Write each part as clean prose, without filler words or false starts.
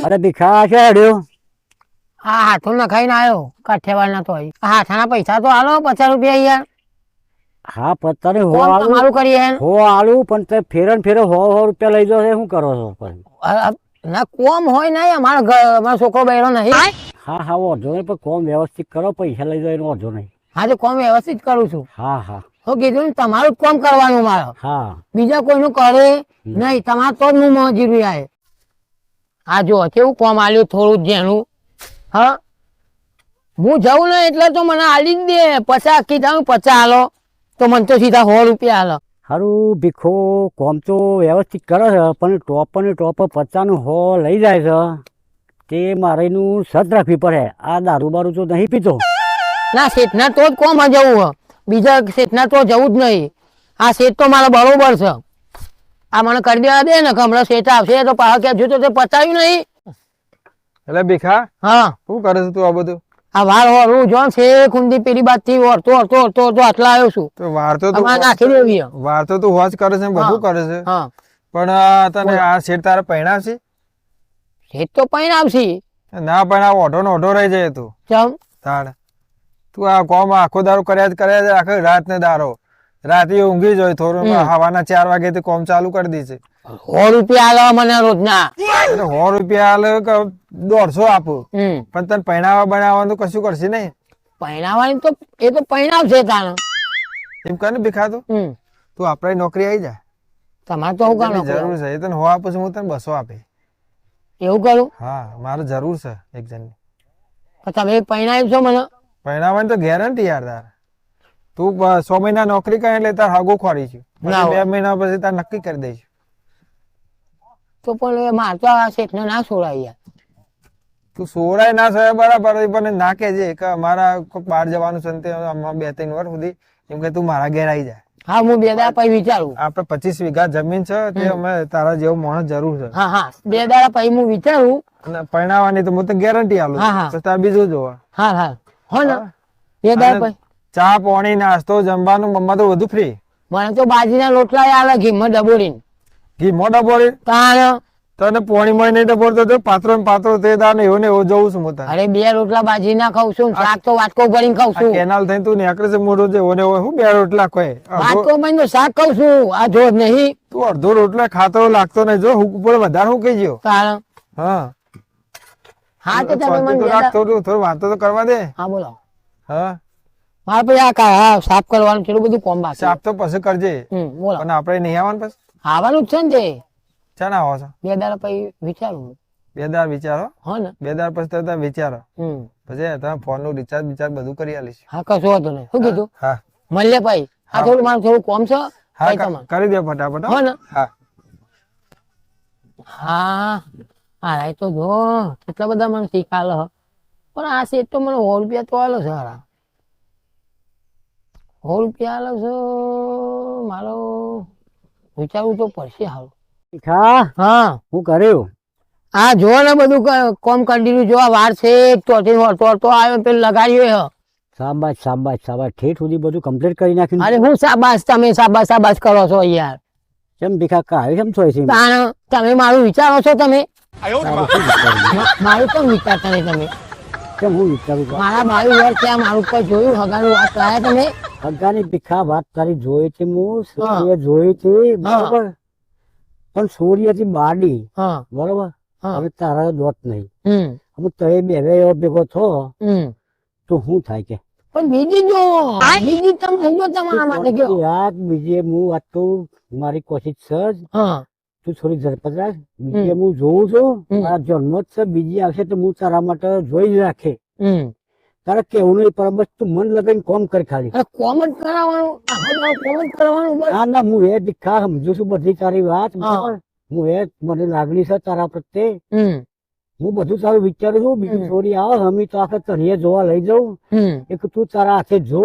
અરે ભીખા છે હડ્યો આ હાથો નખાઈને આવ્યો કાઠિયાવાડ તો હાથાના પૈસા તો હાલો 50 રૂપિયા યાર. હા પત્તાને હો કોણ આલું તમારું કરીએ હો આલું પણ તે ફેરન ફેરો 100 રૂપિયા લઈ જાવ શું કરો છો પછી? ના કોમ હોય નહીં અમારો છોકરો બૈરો નહીં. હા હા વાંધો નહીં પણ કોમ વ્યવસ્થિત કરો પૈસા લઈ જાવ એનો વાંધો નહીં. હા તો કોમ વ્યવસ્થિત કરું છું. હા હા હું કીધું ને તમારું જ કોમ કરવાનું મારે. હા બીજા કોઈનું કરે નહીં તમારે તો જ હું મજૂરી આવે. આ જો કેવું કોમ આલ્યું થોડું જેનું. હા હું જઉં ને એટલે તો મને આલી જ દે 50 કીધા 50 હાલો તો મને તો સીધા 100 રૂપિયા હાલો. સારું ભીખો કોમ તો વ્યવસ્થિત કરે છે પણ ટોપ 50નું 100 લઈ જાય છે તે મારે એનું સદ રાખવી પડે. આ દારૂ બારૂ તો નહીં પીતો. ના શેઠના તો જ કોમ જવું હ બીજા શેઠના તો જવું જ નહીં. આ શેઠ તો મારા બરોબર છે. આ મને કરી દેવા દે ને કે હમણાં શેઠ આવશે તો પાછા ક્યાં જોયું તો તે પતાવ્યું નહીં. એટલે ભીખા હા શું કરે છે તું આ બધું? આ વાર હોરું જો છે કુંડી પેલી બાદ થી ઓરતો આટલા આવ્યો છું. તો વારતો તમારે નાખી દેવી હ. વારતો તું હોજ કરે છે બધું કરે છે હા પણ તને આ શેઠ તારે પહેણાવ છે? શેઠ તો પૈણ આવશે. ના પણ આ ઓઢો ને ઓઢો રહી જાય તું ચમ તાડ તું આ કોમ આખો દારો કર્યા જ આખો રાત ને દારો રાતે ઊંઘી જોય થોડું હવાના 4 વાગે થી કોમ ચાલુ કરી દી છે. 100 રૂપિયા આલો મને રોજના. 100 રૂપિયા આલે કે 150 આપું પણ તને પહેણાવા બનાવવાનું કશું કરશે નહીં. પૈણાવાની તો એ તો પૈણાવશે તાણ. એમ કર ને ભીખા તું આપણે નોકરી આવી જાય. તમારે તો હું તને કામ જરૂર છે એ તને 100 આપું છું હું તને 200 આપે. એવું કરું? હા મારે જરૂર છે એક જણની. તમે પૈણાવ્યું છો મને? પૈણાવાની તો ગેરંટી યાર તાર. તું 100 મહિના નોકરી કરે એટલે તાર હાગો ખોરી છું 2 મહિના પછી તાર નક્કી કરી દઈશ. તો પણ માર તો આ શેઠને ના છોડાય યાર. તું સોરાય ના સોય બરાબર પણ ના કહેજે કે મારા બહાર જવાનું છે 2-3 વર્ષ સુધી એમ કે તું મારા ઘેર આવી જાય. હા હું 2 દાડા પછી વિચારું. આપણે 25 વીઘા જમીન છે તે અમે તારા જેવું માણસ જરૂર છે. હા હા 2 દાડા પછી હું વિચારું. અને પરણાવવાની તો હું તો ગેરંટી આલું. તો તાર બીજું જોવા. હા હા હો ને 2 દાડા પછી ચા પાણી નાસ્તો જમવાનું મમ્મા તો બધું ફ્રી. મને તો બાજીના લોટલા આલે ઘીમાં ડબોડીને. ઘી મોઢા બોરી તાણ તને પોણી માં નહીં ડબોરતો તો પાત્રો તે દાર ને એવું ને એવું જોઉં છું હું તને. અરે 2 રોટલા બાજીના ખાઉં છું શાક તો વાટકો ભરીને ખાઉં છું. કેનાલ થઈને તું નીકળે છે મોઢું છે ઓને હું 2 રોટલા કોઈ વાટકો ભરીને શાક ખાઉં છું. આ જો નહીં તું અડધો રોટલા ખાતો લાગતો નહીં જો ઉપર વધારે હું કહી ગયો. તાણ હા હા તો તમે મને થોડું વાતો તો કરવા દે. હા બોલો. હા મારે પછી આ સાફ કરવાનું કેટલું બધું કોમ બાકી. સાફ તો પછી કરજે બોલો. પણ આપણે નહીં આવવાનું પછી આવવાનું જ છે ને તે. ચા ના આવો છો? 2 દાડા પછી વિચારું. 2 દાડા વિચારો. હા ને 2 દાડા પછી તમે વિચારો પછી તમે ફોન નું રિચાર્જ બધું કરી આલીશ. હા કશું વાંધો નહીં. શું કીધું? હા મળીએ ભાઈ. આ થોડું મારું થોડું કોમ છે. હા કરી દે ફટાફટ. હો ને હા હા હા તો જો કેટલા બધા મને શીખાલે પણ આ સેટ તો મને 100 રૂપિયા તો આલો છે. 100 રૂપિયા આલો છે મારો વિચારવું તો પડશે હારું. ભીખા હા હું કર્યું આ જો ને બધું કોમ કન્ટિન્યુ જો આ વાર છે તો આવ્યો પેલું લગાડ્યો. શાબાશ શાબાશ શાબાશ ઠેઠ સુધી બધું કમ્પ્લીટ કરી નાખ્યું. અરે હું શાબાશ તમે શાબાશ કરો છો યાર. કેમ ભીખા કાય કેમ છો છે? તમે મારું વિચારો છો તમે મારું કેમ વિચારતા નહીં તમે? કેમ હું વિચારું છું મારા 22 વર્ષ થયા મારું કોઈ જોયું હગાનું વાત કરાયા તમે? હગાની ભીખા વાત તારી જોઈ છે હું જોઈ છે બરોબર પણ સોરી હતી બાડી બરોબર. હવે તારા દોત નહીં હું તો એ 2 ભેગો છો તો શું થાય કે પણ બીજી જો બીજી તમે તમારા માટે કયો યાર બીજે હું વાત તો મારી કોશિશ છે તું થોડી ઝડપત રાખ. બીજે હું જોઉં છું મારા જન્મ જ છે બીજી આવશે તો હું તારા માટે જોઈ જ રાખે. તારે કેવું નહીં પર બસ તું મન લગાવીને કોમ કર ખાલી. કોમેન્ટ કરવાનું ના ના હું એ દીખા સમજુ છું બધી તારી વાત. હું એ મને લાગણી છે તારા પ્રત્યે હું બધું તારું વિચારું છું. બીજું થોડી આવે અમે તો આખે તરીએ જોવા લઈ જાઉં એક તું તારા હાથે જો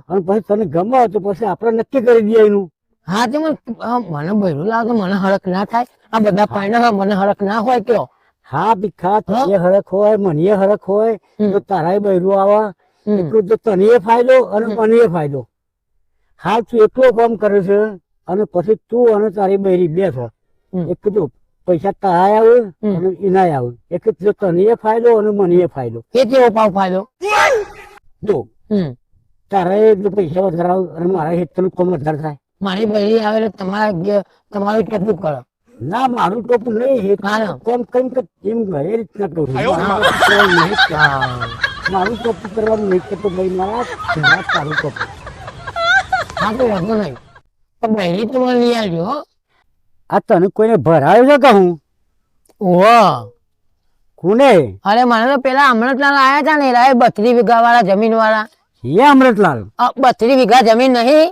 અને પછી તને ગમે તો પછી આપડે નક્કી કરી દઈએ એનું. હા તે મને બહેરું લાગે મને હરખ ના થાય. આ બધા પાયણા મને હરખ ના હોય કયો? હા ભીખા તને હરખ હોય મને હરખ હોય તો તારાય બહેરું આવે એટલું તો તને ફાયદો અને મને ફાયદો. હાલ તું એટલો કામ કરે છે અને પછી તું અને તારી બહેરી 2 છો એક તો પૈસા તારા આવે હમ. અને એના આવે એક જ જો તને ફાયદો અને મને ફાયદો. એ કેવો પાવ ફાયદો? જો હમ તારા જો પૈસા વધારે આવે અને મારા હેઠળ કોમ વધારે થાય. મારી બહેરી આવે એટલે તમારું કેટલું કરો? ના મારું ટોપું નહીં હા. કોમ કઈ કે એમ એ રીતના કરું મારું ટોપું કરવાનું નહીં કરતો ભાઈ મારા તારું ટોપું. હા તો વાંધો નહીં, પણ બહેરી તો મને લઈ આવજો હો. આ તને કોઈને ભરાયો છે કે હું ઓહો, કોને અરે મને તો પેલા અમૃતલાલ આયા હતા ને એ 32 વીઘા વાળા જમીન વાળા. એ અમૃતલાલ 32 વીઘા જમીન નહીં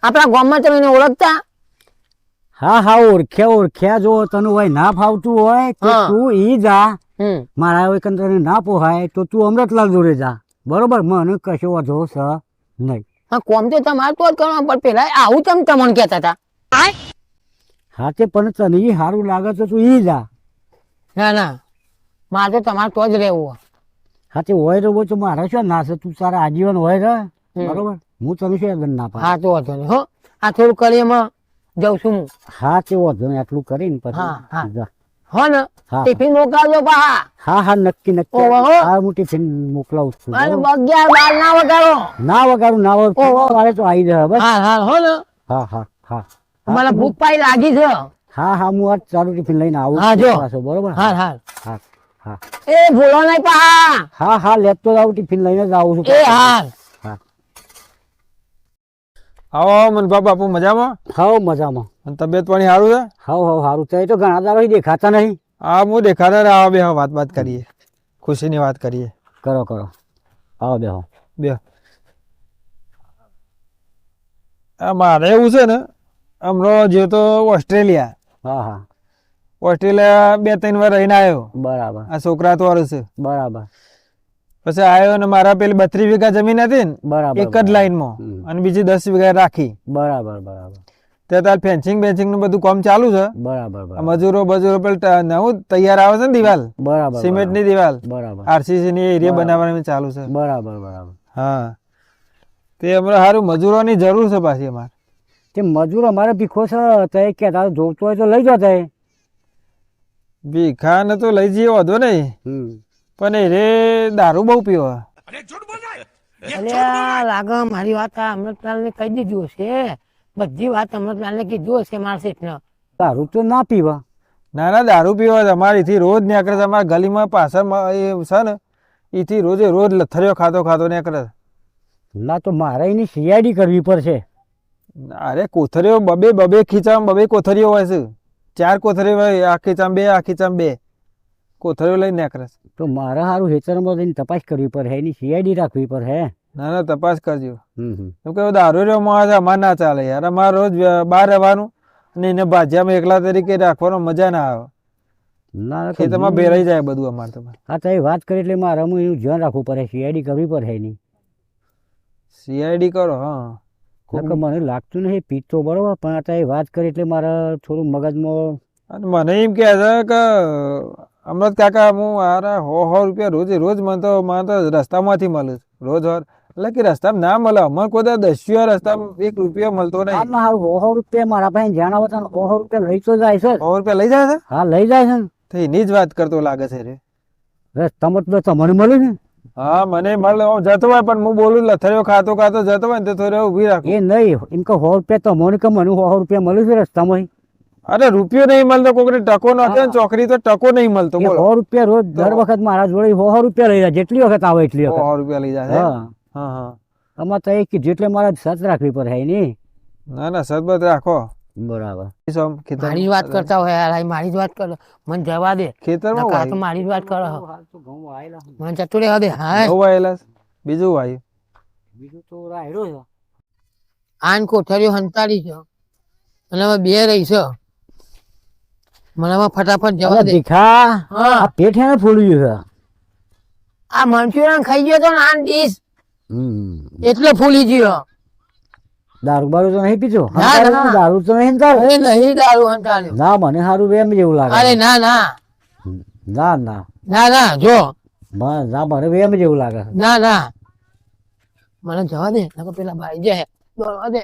આપણા ગામમાં, તમે એને ઓળખતા? હા હા ઓળખ્યા જો તને હોય ના ફાવતું હોય તો હા. તું ઈ જા. હમ મારા હવે તને ના પોહાય તો તું અમૃતલાલ જોડે જા. બરોબર, મને કશો વાંધો છે નહીં. હા, કોમ તો તમારે તો જ કરવા, પણ પેલા આવું તમ તમને કહેતા હતા. હા તે પણ તને ઈ સારું લાગે તો તું ઈ જા. ના ના, મારે તો તમારે તો જ રહેવું. હા તે હોય રહો તો મારા શું ના છે, તું તારા આજીવન હોય રહે. હમ. બરોબર, હું તને શું ના પાડું. હા તો વાંધો નહીં હો, આ થોડું કરી એમાં જઉં છું હું. હા તે વાંધો નહીં, આટલું કરીને હા, હા. પછી જા. હો ને હા. ટિફિન મોકલજો પા. હા હા નક્કી નક્કી. ઓહો. હા હું ટિફિન મોકલાવું છું. અને બરોબર? 11 ના વગાડો. ના વગાડું ના ઓહો. વગાડું મારે તો આવી જાય બસ. હા હા હો ને, હા હા હા મને ભૂખ પાઈ લાગી છે. હા હા હું આજ ચાલુ ટિફિન લઈને આવું હા, છું જો. પાછો. બરોબર, હા હા, હા હા એ ભૂલો નહીં પા. હા હા લેતો જ આવું, ટિફિન લઈને જ આવું છું. એ હા. હા આવો મનભા બાપુ મજામાં? હાવ મજામાં. અને તબિયત પાણી સારું છે? હાવ હાવ સારું છે. એ તો ઘણા દાડા દેખાતા નહીં. હા હું દેખાતા રહ્યા, આવો બે વાત કરીએ, ખુશીની વાત કરીએ. કરો કરો, આવો બેહો. બે આ મારે એવું છે ને, હમણાં જે તો ઓસ્ટ્રેલિયા હા હા 2-3 વાર રહીને આવ્યો. બરાબર આ છોકરા તો વાળું છે. બરાબર પછી આવ્યો ને મારા પેલી 32 વીઘા જમીન હતી ને બરાબર એક જ લાઈનમાં, હમ. અને બીજી 10 વીઘા રાખી. બરાબર બરાબર ત્યાં તાર ફેન્સિંગ નું બધું કામ ચાલુ છે. બરાબર આ બરાબર મજૂરો પેલું નવું તૈયાર આવે છે ને દિવાલ, બરાબર સિમેન્ટ ની દિવાલ, બરાબર આરસીસી ની એરિયા બરાબર. બનાવવાની ચાલુ છે. બરાબર બરાબર. હા, તે હમણાં સારું મજૂરોની જરૂર છે પાછી અમારે. તે મજૂર અમારે ભીખો છે તો એ કે તારે જોતું હોય તો લઈ જાઓ તે. ભીખા ને તો લઈ જઈએ વાંધો નહીં, પણ એ રે દારૂ બહુ પીવો. અલ્યા લાગે મારી વાત આ અમૃતલાલ ને કહી દીધું હશે, બધી વાત અમૃતલાલ ને કીધું હશે મારા શેઠને. દારૂ તો ના પીવા. ના ના દારૂ પીવા અમારીથી રોજ નીકળે છે. અમારા ગલીમાં પાછળ એ છે ને, એથી રોજે રોજ લથરિયો ખાતો ખાતો નીકળે. ના તો મારે એની સીઆઈડી કરવી પડશે. અરે કોથરીઓ બબે ખીચામાં બબે કોથરીઓ હોય છે. 4 કોથરીઓ હોય, આ ખીચામાં 2, આ ખીચામાં 2 કોથરીઓ લઈને નીકળે છે. તો મારે સારું હેતરમાં જઈને તપાસ કરવી પડે, એની સીઆઈડી રાખવી પડે. ના ના તપાસ કરજો. હમ એમ કે દારૂ રહ્યો માણસ અમારે ના ચાલે યાર. અમારે રોજ બહાર રહેવાનું અને એને ભાજ્યામાં એકલા તરીકે રાખવાનો મજા ના આવે. ના તો ખેતરમાં ભેરાઈ જાય બધું અમારે. તમારે હા તો એ વાત કરી એટલે મારે હું એનું ધ્યાન રાખવું પડે, સીઆઈડી કરવી પડે એની. સીઆઈડી કરો. હા, નકર મને લાગતું નહીં પીતો બરોબર, પણ આ તો એ વાત કરી એટલે મારે થોડું મગજમાં. અને મને એમ કહે છે કે અમૃત કાકા હું અરે 100 રૂપિયા રોજે રોજ મને તો રસ્તામાંથી મળે છે રોજ. એટલે કે રસ્તામાં ના મળે, અમારે કોઈ 10 રસ્તામાં 1 રૂપિયા મળતો નહીં. આમાં હારું 100 રૂપિયા મારા પાસે જાણ આવે તો 100 રૂપિયા લઈ તો જાય છે. 100 રૂપિયા લઈ જાય છે? હા લઈ જાય છે ને. તો એની જ વાત કરતો લાગે છે રે. રસ્તામાં તો તમને મળે ને. હા મને મળે, હું જતો હોય પણ હું બોલું લથરિયો ખાતો ખાતો જતો હોય ને તો થોડી ઊભી રાખું. એ નહીં એમ કે 100 રૂપિયા તો મને કે મને 100 રૂપિયા મળે છે રસ્તામાં. અરે રૂપિયો નહીં મળતો, કોઈને ટકો નથી ને ચોકરી તો ટકો નહીં મળતો. એ બોલો 100 રૂપિયા રોજ દર વખત મારા જોડે 100 રૂપિયા લઈ જાય, જેટલી વખત આવે એટલી વખત. 100 રૂપિયા લઈ જાય છે? હા હા હા. આમાં તો એક જેટલે મારે સત રાખવી પડે એની. ના ના સરબત રાખો. બરાબર. મારી જ વાત કરતા હોય યાર, આ મારી જ વાત કરો, મને જવા દે. ખેતરમાં નકર આ તો મારી જ વાત કરો. મને જતું રહેવા દે. હા, વાયેલા બીજું વાયું. બીજું તો રાયડો છે. આન કોઠરીઓ હંતાડી છે અને હવે 2 રહી છે. મને હવે ફટાફટ જવા દે. ભીખા હા. આ પેટ એને ફૂલ્યું છે. આ મંચુરિયન ખાઈ ગયો તો ને આ ડીશ હમ. એટલે ફૂલી ગયો. દારૂ બારૂ તો નહીં પીતો? ના, ના. દારૂ તો નહીં તારે? અરે નહીં દારૂ હંતાડ્યો. ના મને સારું વેમ જેવું લાગે. અરે ના ના ના ના ના ના, જો ના મને વેમ જેવું લાગે. ના ના, મને જવા દે નકર પેલા ભાઈ જાય દોડવા દે.